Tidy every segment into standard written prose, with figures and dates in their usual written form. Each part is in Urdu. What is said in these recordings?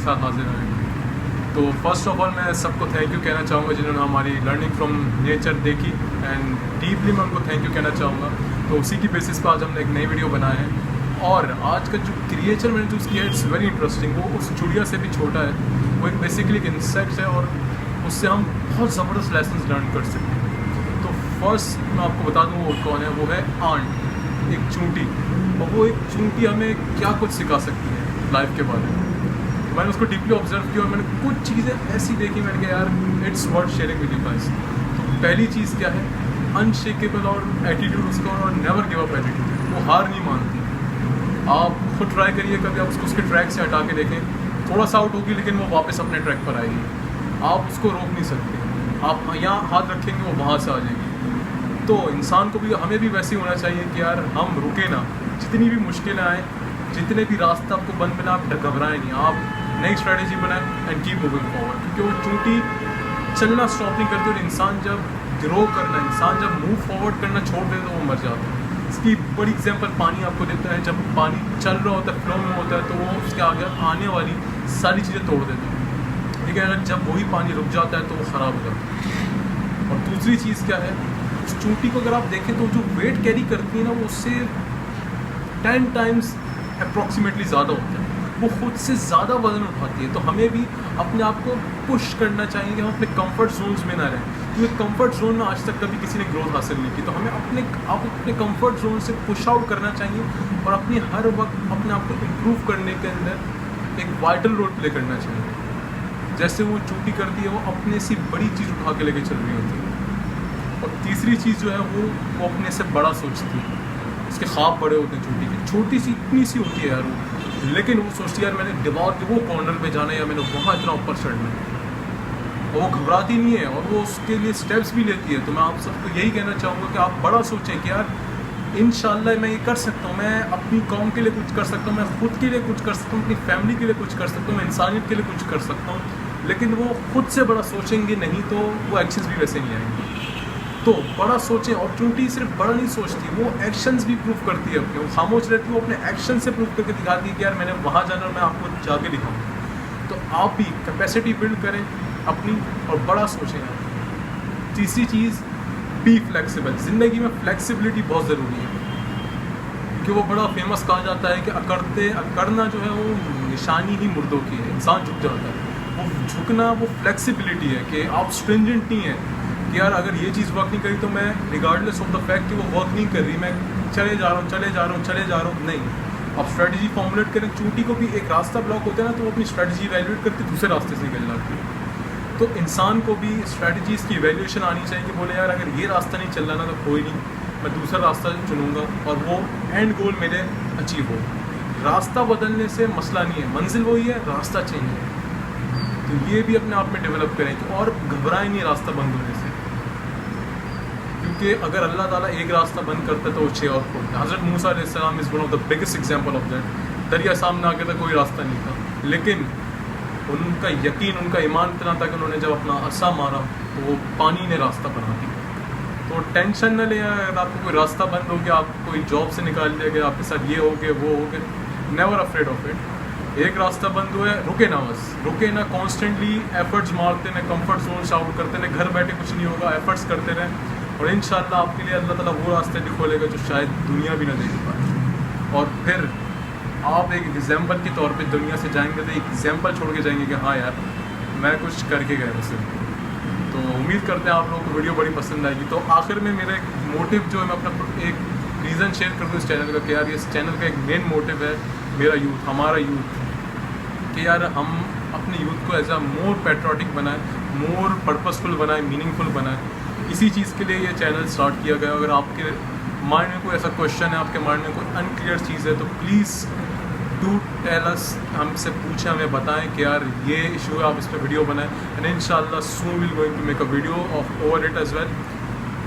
کے ساتھ حاضر ہیں. تو فرسٹ آف آل میں سب کو تھینک یو کہنا چاہوں گا جنہوں نے ہماری لرننگ فرام نیچر دیکھی, اینڈ ڈیپلی میں ان کو تھینک یو کہنا چاہوں گا. تو اسی کی بیسس پہ آج ہم نے ایک نئی ویڈیو بنائے ہیں, اور آج کا جو کریچر میں نے چوز کیا ہے اٹس ویری انٹرسٹنگ. وہ اس چڑیا سے بھی چھوٹا ہے, وہ ایک بیسیکلی ایک انسیکٹ ہے, اور اس سے ہم بہت زبردست لیسنز لرن کر سکتے ہیں. تو فرسٹ میں آپ کو بتا دوں وہ کون ہے, وہ ہے آنٹ, ایک چونٹی. اور وہ ایک چونٹی ہمیں کیا کچھ سکھا سکتی ہے لائف کے بارے میں. میں نے اس کو ڈیپلی آبزرو کیا, اور میں نے کچھ چیزیں ایسی دیکھی, میں نے کہا یار it's worth sharing with you guys. تو پہلی چیز کیا ہے, انشیکیبل اور ایٹیٹیوڈ اس کا, اور نیور گیو اپ ایٹیٹیوڈ. وہ ہار نہیں مانتی. آپ خود ٹرائی کریے کبھی, آپ اس کو اس کے ٹریک سے ہٹا کے دیکھیں, تھوڑا سا آؤٹ ہوگی لیکن وہ واپس اپنے ٹریک پر آئے گی. آپ اس کو روک نہیں سکتے. آپ یہاں ہاتھ رکھیں گے وہ وہاں سے آ جائے گی. تو انسان کو بھی, ہمیں بھی ویسے ہی ہونا چاہیے کہ یار ہم رکے نا, جتنی بھی مشکلیں آئیں, جتنے بھی راستہ آپ کو بند ملا, آپ گھبرائیں نہیں, آپ نئی اسٹریٹجی بنائیں اینڈ کیپ موونگ فارورڈ. کیونکہ وہ چونٹی چلنا اسٹاپ نہیں کرتی, اور انسان جب گرو کرنا, انسان جب موو فارورڈ کرنا چھوڑ دے تو وہ مر جاتا ہے. اس کی بڑی ایگزامپل پانی آپ کو دیتا ہے. جب پانی چل رہا ہوتا ہے, فلو میں ہوتا ہے, تو وہ اس کے آگے آنے والی ساری چیزیں توڑ دیتا ہے. لیکن اگر جب وہی پانی رک جاتا ہے تو وہ خراب ہو جاتا ہے. اور دوسری چیز کیا ہے, اس چونٹی کو اگر آپ دیکھیں تو جو ویٹ کیری کرتی ہے نا, وہ اس سے 10 ٹائمز اپروکسیمیٹلی زیادہ ہوتا ہے. وہ خود سے زیادہ وزن اٹھاتی ہے. تو ہمیں بھی اپنے آپ کو پش کرنا چاہیے کہ ہم اپنے کمفرٹ زونز میں نہ رہیں, کیونکہ کمفرٹ زون میں آج تک کبھی کسی نے گروتھ حاصل نہیں کی. تو ہمیں اپنے کمفرٹ زون سے پش آؤٹ کرنا چاہیے, اور اپنی ہر وقت اپنے آپ کو امپروو کرنے کے اندر ایک وائٹل رول پلے کرنا چاہیے. جیسے وہ چونٹی کرتی ہے, وہ اپنے سے بڑی چیز اٹھا کے لے کے چل رہی ہوتی ہے. اور تیسری چیز جو ہے وہ اپنے سے بڑا سوچتی ہے. اس کے خواب بڑے ہوتے ہیں چونٹی کے. چھوٹی سی اتنی سی ہوتی ہے یار وہ, لیکن وہ سوچتی ہے یار میں نے دیوار کے وہ کارنر پہ جانا ہے, یا میں نے وہاں اتنا اوپر چڑھنا ہے. اور وہ گھبراتی نہیں ہے, اور وہ اس کے لیے اسٹیپس بھی لیتی ہے. تو میں آپ سب کو یہی کہنا چاہوں گا کہ آپ بڑا سوچیں کہ یار انشاءاللہ میں یہ کر سکتا ہوں, میں اپنی قوم کے لیے کچھ کر سکتا ہوں, میں خود کے لیے کچھ کر سکتا ہوں, اپنی فیملی کے لیے کچھ کر سکتا ہوں, میں انسانیت کے لیے کچھ کر سکتا ہوں. لیکن وہ خود سے بڑا سوچیں گے نہیں تو وہ ایکشنز بھی ویسے نہیں آئیں گے. تو بڑا سوچیں. اور چونٹی صرف بڑا نہیں سوچتی, وہ ایکشنز بھی پروف کرتی ہے اپنے. وہ خاموش رہتی ہے, وہ اپنے ایکشن سے پروف کر کے دکھاتی ہے کہ یار میں نے وہاں جانا, اور میں آپ کو جا کے دکھاؤں. تو آپ بھی کیپیسٹی بلڈ کریں اپنی, اور بڑا سوچیں. تیسری چیز, بی فلیکسیبل. زندگی میں فلیکسیبلٹی بہت ضروری ہے, کہ وہ بڑا فیمس کہا جاتا ہے کہ اکڑنا جو ہے وہ نشانی ہی مردوں کی ہے. انسان جھک جاتا ہے. وہ جھکنا وہ فلیکسیبلٹی ہے, کہ آپ اسٹرنجنٹ نہیں ہیں کہ یار اگر یہ چیز ورک نہیں کری تو میں ریگارڈلیس آف دا فیکٹ کہ وہ ورک نہیں کر رہی, میں چلے جا رہا ہوں. نہیں, آپ اسٹریٹجی فارمولیٹ کریں. چونٹی کو بھی ایک راستہ بلاک ہوتا ہے نا, تو وہ اپنی اسٹریٹجی ایویلویٹ کرتے دوسرے راستے سے نکل جاتی ہے. تو انسان کو بھی اسٹریٹجیز کی ایویلیویشن آنی چاہیے, کہ بولے یار اگر یہ راستہ نہیں چل رہا نا تو کوئی نہیں, میں دوسرا راستہ چنوں گا, اور وہ اینڈ گول میرے اچیو ہو. راستہ بدلنے سے مسئلہ نہیں ہے, منزل وہی ہے, راستہ چینج ہے. تو یہ بھی اپنے آپ میں ڈیولپ کریں, اور گھبرائیں نہیں راستہ بند ہونے سے, کیونکہ اگر اللہ تعالیٰ ایک راستہ بند کرتا ہے تو وہ 6 اور کھولتا ہے. حضرت موسیٰ علیہ السلام is one of the biggest example of that. دریا سامنے آ کے تھا, کوئی راستہ نہیں تھا, لیکن ان کا یقین, ان کا ایمان اتنا تھا کہ انہوں نے جب اپنا عصا مارا تو وہ پانی نے راستہ بنا دیا. تو ٹینشن نہ لیں اگر آپ کو کوئی راستہ بند ہو گیا, آپ کوئی جاب سے نکال دیا گیا, آپ کے ساتھ یہ ہو گیا وہ ہو گیا, نیور افریڈ آف اٹ. ایک راستہ بند ہوا ہے, رکے نہ, بس رکے نہ, کانسٹنٹلی ایفرٹس مارتے رہیں, کمفرٹ زون سے آؤٹ کرتے رہیں. گھر بیٹھے کچھ نہیں ہوگا, ایفرٹس کرتے رہیں, اور انشاءاللہ آپ کے لیے اللہ تعالیٰ وہ راستے بھی کھولے گا جو شاید دنیا بھی نہ دیکھ پائے. اور پھر آپ ایک ایگزامپل کے طور پہ دنیا سے جائیں گے, تو ایک ایگزامپل چھوڑ کے جائیں گے کہ ہاں یار میں کچھ کر کے گیا ویسے. تو امید کرتے ہیں آپ لوگوں کو ویڈیو بڑی پسند آئے گی. تو آخر میں میرا ایک موٹیو جو ہے, میں اپنا ایک ریزن شیئر کر دوں اس چینل کا, کہ یار اس چینل کا ایک مین موٹیو ہے میرا یوتھ, ہمارا یوتھ, کہ یار ہم اپنے یوتھ کو ایز اے مور پیٹریوٹک بنائیں, مور پرپسفل بنائیں, میننگ فل بنائیں. اسی چیز کے لیے یہ چینل اسٹارٹ کیا گیا. اگر آپ کے مائنڈ میں کوئی ایسا کویشچن ہے, آپ کے مائنڈ میں کوئی انکلیئر چیز ہے, تو پلیز ڈو ٹیل اس, ہم سے پوچھیں, ہمیں بتائیں کہ یار یہ ایشو ہے, آپ اس پہ ویڈیو بنائیں. اینڈ انشاءاللہ soon we'll going to make a video of over it as well.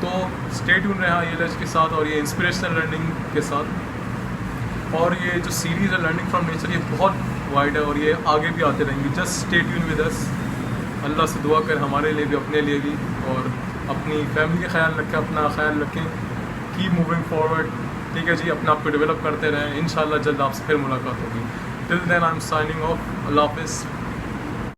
تو اسٹے ٹیون رہا ILH کے ساتھ, اور یہ انسپریشنل لرننگ کے ساتھ. اور یہ جو سیریز ہے لرننگ فرام نیچر, یہ بہت وائڈ ہے, اور یہ آگے بھی آتے رہیں گے. Just stay tune with us. اللہ سے دعا کر ہمارے لیے بھی, اپنے لیے بھی, اور اپنی فیملی کا خیال رکھیں, اپنا خیال رکھیں. Keep moving forward. ٹھیک ہے جی, اپنے آپ کو ڈیولپ کرتے رہیں. انشاءاللہ جلد آپ سے پھر ملاقات ہوگی. ٹل دین آئی ایم سائننگ آف. اللہ حافظ.